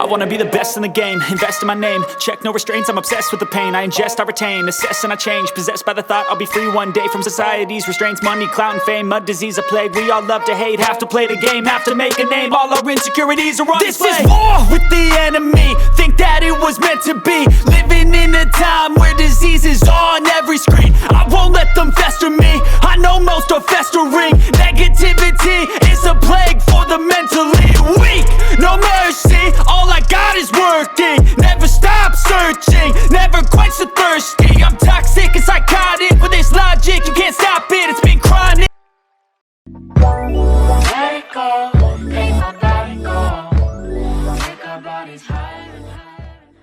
wanna be the best in the game, invest in my name, check no restraints, I'm obsessed with the pain. I ingest, I retain, assess and I change, possessed by the thought I'll be free one day from society's restraints. Money, clout and fame, mud, disease, a plague. We all love to hate, have to play the game, have to make a name. All our insecurities are on display. This is war with the enemy, think that it was meant to be. Living in a time where disease is on every screen. I won't let them fester me, I know most are festering. Negativity is a plague for the mentally weak. No mercy, all I got is working. Never stop searching, never quench the thirsty. I'm